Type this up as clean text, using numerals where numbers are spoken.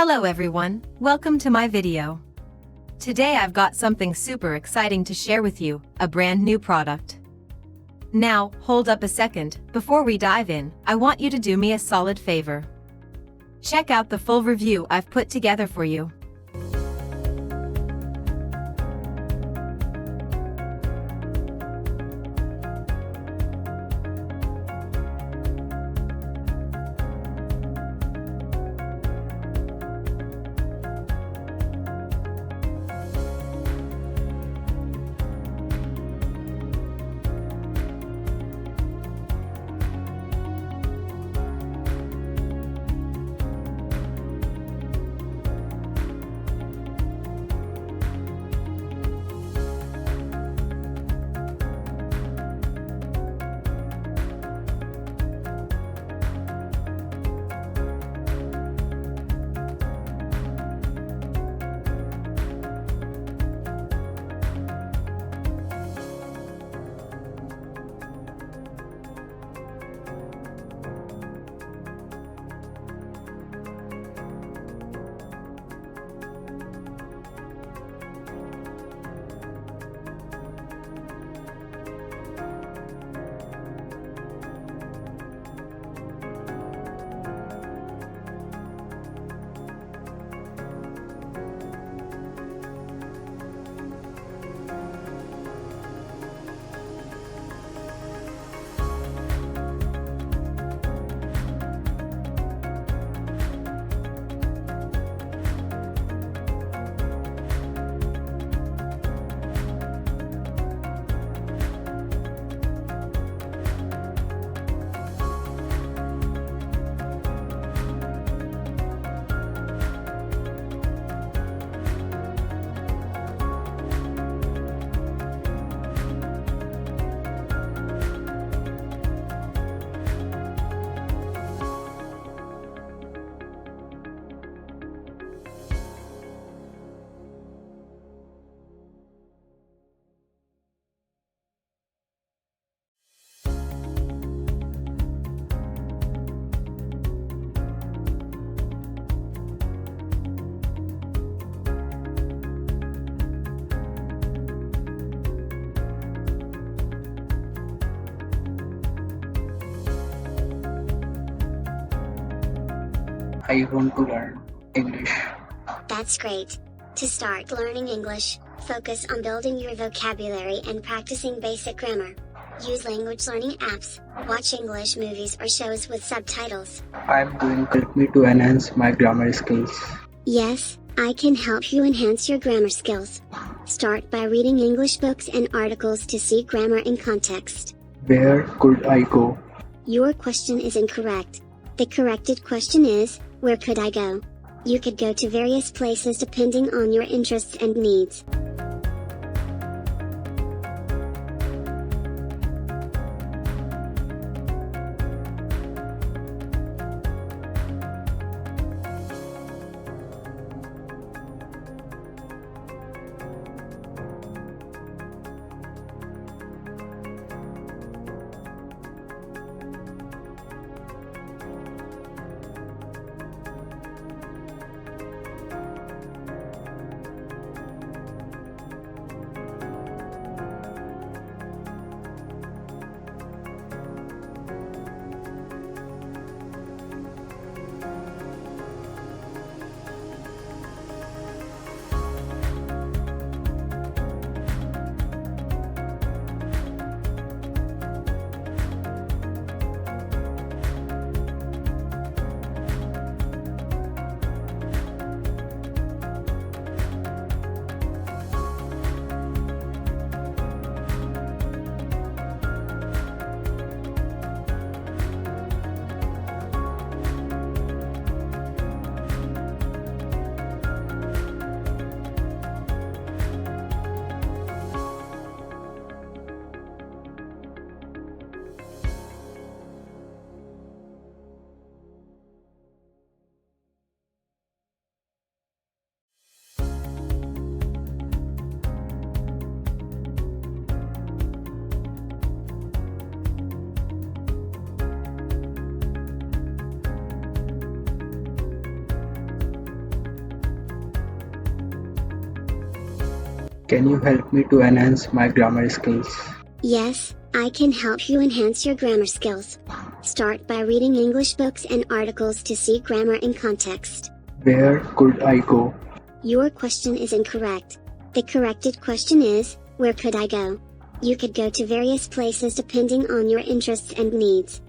Hello everyone, welcome to my video. Today I've got something super exciting to share with you, a brand new product. Now, hold up a second, before we dive in, I want you to do me a solid favor. Check out the full review I've put together for you. I want to learn English. That's great. To start learning English, focus on building your vocabulary and practicing basic grammar. Use language learning apps, watch English movies or shows with subtitles. I'm going to help me to enhance my grammar skills. Yes, I can help you enhance your grammar skills. Start by reading English books and articles to see grammar in context. Where could I go? Your question is incorrect. The corrected question is, where could I go? You could go to various places depending on your interests and needs. Can you help me to enhance my grammar skills? Yes, I can help you enhance your grammar skills. Start by reading English books and articles to see grammar in context. Where could I go? Your question is incorrect. The corrected question is, where could I go? You could go to various places depending on your interests and needs.